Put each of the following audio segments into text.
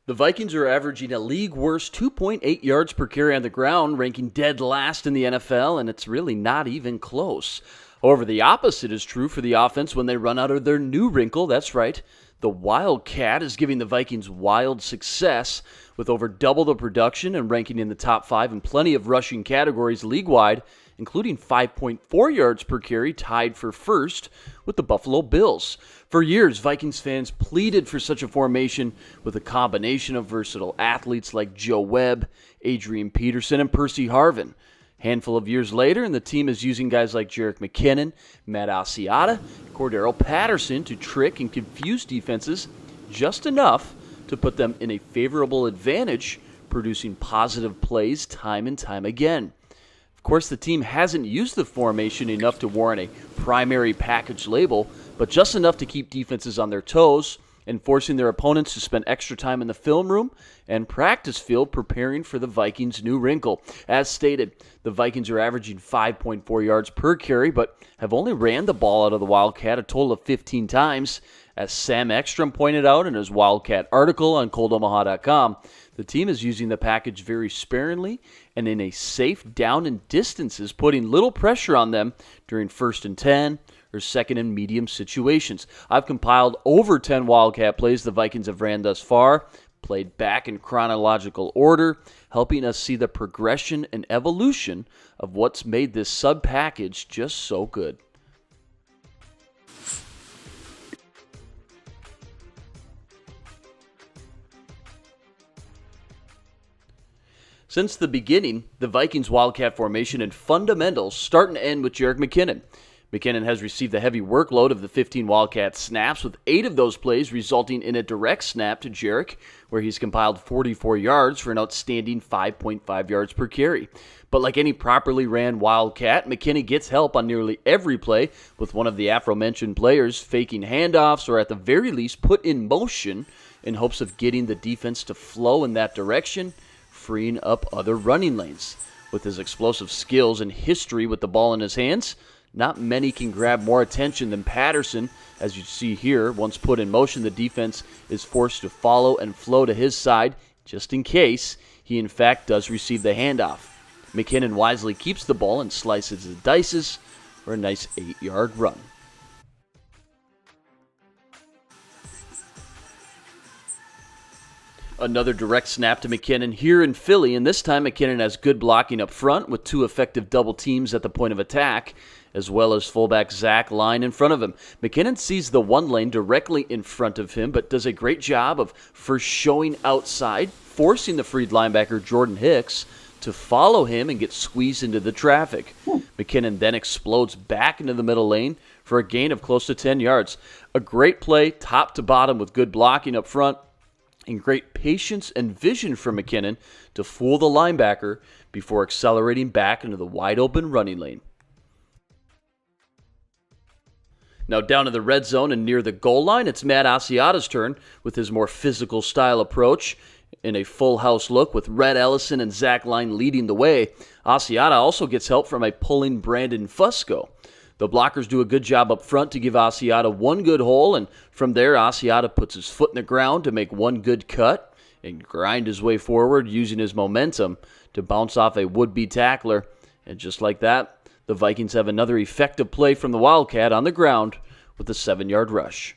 The Vikings are averaging a league-worst 2.8 yards per carry on the ground, ranking dead last in the NFL, and it's really not even close. However, the opposite is true for the offense when they run out of their new wrinkle. That's right. The Wildcat is giving the Vikings wild success with over double the production and ranking in the top 5 in plenty of rushing categories league-wide, including 5.4 yards per carry, tied for first with the Buffalo Bills. For years, Vikings fans pleaded for such a formation with a combination of versatile athletes like Joe Webb, Adrian Peterson, and Percy Harvin. Handful of years later, and the team is using guys like Jerick McKinnon, Matt Asiata, Cordero Patterson to trick and confuse defenses just enough to put them in a favorable advantage, producing positive plays time and time again. Of course, the team hasn't used the formation enough to warrant a primary package label, but just enough to keep defenses on their toes and forcing their opponents to spend extra time in the film room and practice field preparing for the Vikings' new wrinkle. As stated, the Vikings are averaging 5.4 yards per carry, but have only ran the ball out of the Wildcat a total of 15 times. As Sam Ekstrom pointed out in his Wildcat article on coldomaha.com, the team is using the package very sparingly and in a safe down and distances, putting little pressure on them during 1st and 10 or 2nd and medium situations. I've compiled over 10 Wildcat plays the Vikings have ran thus far, played back in chronological order, helping us see the progression and evolution of what's made this sub-package just so good. Since the beginning, the Vikings Wildcat formation and fundamentals start and end with Jerick McKinnon. McKinnon has received the heavy workload of the 15 Wildcat snaps, with 8 of those plays resulting in a direct snap to Jerick, where he's compiled 44 yards for an outstanding 5.5 yards per carry. But like any properly ran Wildcat, McKinnon gets help on nearly every play, with one of the aforementioned players faking handoffs or at the very least put in motion in hopes of getting the defense to flow in that direction, freeing up other running lanes. With his explosive skills and history with the ball in his hands, not many can grab more attention than Patterson. As you see here, once put in motion, the defense is forced to follow and flow to his side, just in case he in fact does receive the handoff. McKinnon wisely keeps the ball and slices and dices for a nice 8-yard run. Another direct snap to McKinnon here in Philly, and this time McKinnon has good blocking up front with 2 effective double teams at the point of attack, as well as fullback Zach Line in front of him. McKinnon sees the one lane directly in front of him, but does a great job of first showing outside, forcing the freed linebacker Jordan Hicks to follow him and get squeezed into the traffic. McKinnon then explodes back into the middle lane for a gain of close to 10 yards. A great play, top to bottom, with good blocking up front, and great patience and vision from McKinnon to fool the linebacker before accelerating back into the wide-open running lane. Now down to the red zone and near the goal line, it's Matt Asiata's turn with his more physical style approach. In a full house look with Red Ellison and Zach Line leading the way, Asiata also gets help from a pulling Brandon Fusco. The blockers do a good job up front to give Asiata one good hole, and from there, Asiata puts his foot in the ground to make one good cut and grind his way forward using his momentum to bounce off a would-be tackler. And just like that, the Vikings have another effective play from the Wildcat on the ground with a 7-yard rush.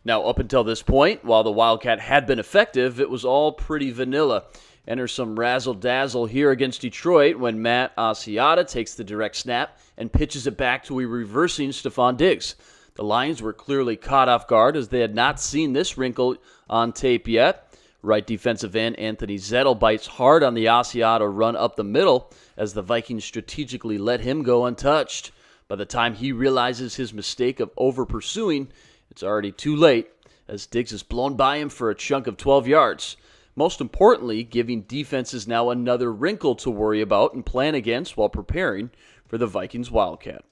Now, up until this point, while the Wildcat had been effective, it was all pretty vanilla. Enter some razzle-dazzle here against Detroit when Matt Asiata takes the direct snap and pitches it back to a reversing Stephon Diggs. The Lions were clearly caught off guard as they had not seen this wrinkle on tape yet. Right defensive end Anthony Zettel bites hard on the Asiata run up the middle as the Vikings strategically let him go untouched. By the time he realizes his mistake of over-pursuing, it's already too late, as Diggs is blown by him for a chunk of 12 yards. Most importantly, giving defenses now another wrinkle to worry about and plan against while preparing for the Vikings Wildcat.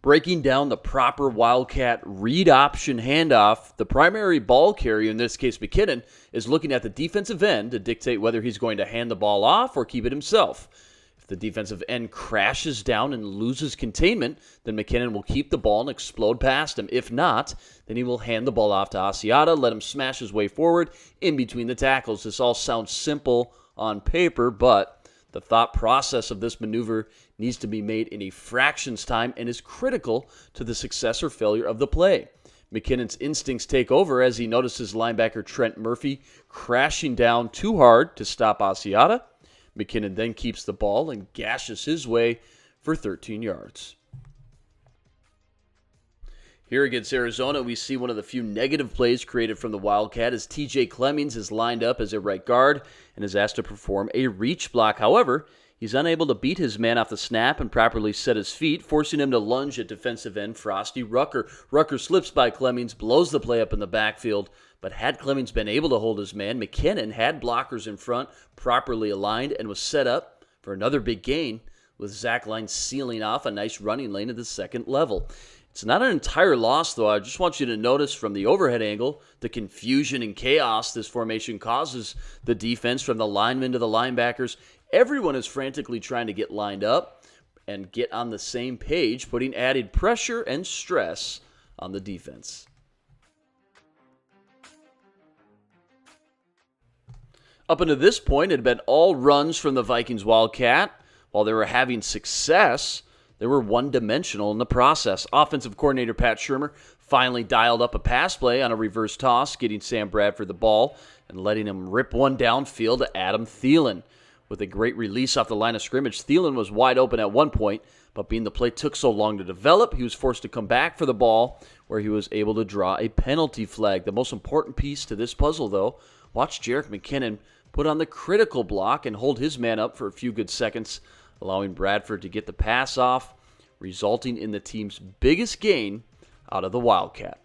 Breaking down the proper Wildcat read option handoff, the primary ball carrier, in this case McKinnon, is looking at the defensive end to dictate whether he's going to hand the ball off or keep it himself. If the defensive end crashes down and loses containment, then McKinnon will keep the ball and explode past him. If not, then he will hand the ball off to Asiata, let him smash his way forward in between the tackles. This all sounds simple on paper, but the thought process of this maneuver needs to be made in a fraction's time and is critical to the success or failure of the play. McKinnon's instincts take over as he notices linebacker Trent Murphy crashing down too hard to stop Asiata. McKinnon then keeps the ball and gashes his way for 13 yards. Here against Arizona, we see one of the few negative plays created from the Wildcat as TJ Clemmings is lined up as a right guard and is asked to perform a reach block. However, he's unable to beat his man off the snap and properly set his feet, forcing him to lunge at defensive end Frosty Rucker. Rucker slips by Clemmings, blows the play up in the backfield, but had Clemmings been able to hold his man, McKinnon had blockers in front, properly aligned, and was set up for another big gain, with Zach Line sealing off a nice running lane at the second level. It's not an entire loss, though. I just want you to notice from the overhead angle the confusion and chaos this formation causes the defense, from the linemen to the linebackers. Everyone is frantically trying to get lined up and get on the same page, putting added pressure and stress on the defense. Up until this point, it had been all runs from the Vikings Wildcat. While they were having success, they were one-dimensional in the process. Offensive coordinator Pat Shurmur finally dialed up a pass play on a reverse toss, getting Sam Bradford the ball and letting him rip one downfield to Adam Thielen. With a great release off the line of scrimmage, Thielen was wide open at one point, but being the play took so long to develop, he was forced to come back for the ball, where he was able to draw a penalty flag. The most important piece to this puzzle, though, watch Jerick McKinnon put on the critical block and hold his man up for a few good seconds, allowing Bradford to get the pass off, resulting in the team's biggest gain out of the Wildcat.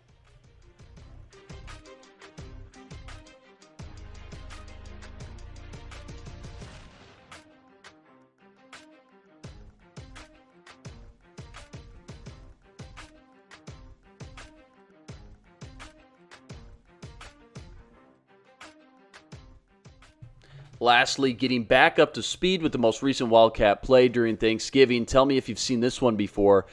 Lastly, getting back up to speed with the most recent Wildcat play during Thanksgiving. Tell me if you've seen this one before.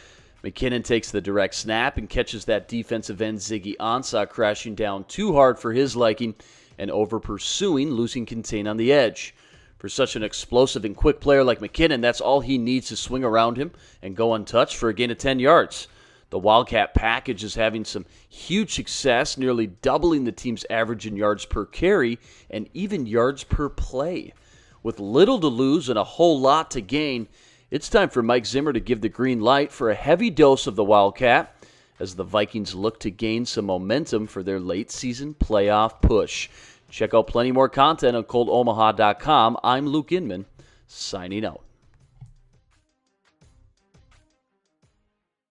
McKinnon takes the direct snap and catches that defensive end Ziggy Ansah crashing down too hard for his liking and over pursuing, losing contain on the edge. For such an explosive and quick player like McKinnon, that's all he needs to swing around him and go untouched for a gain of 10 yards. The Wildcat package is having some huge success, nearly doubling the team's average in yards per carry and even yards per play. With little to lose and a whole lot to gain, it's time for Mike Zimmer to give the green light for a heavy dose of the Wildcat as the Vikings look to gain some momentum for their late season playoff push. Check out plenty more content on coldomaha.com. I'm Luke Inman, signing out.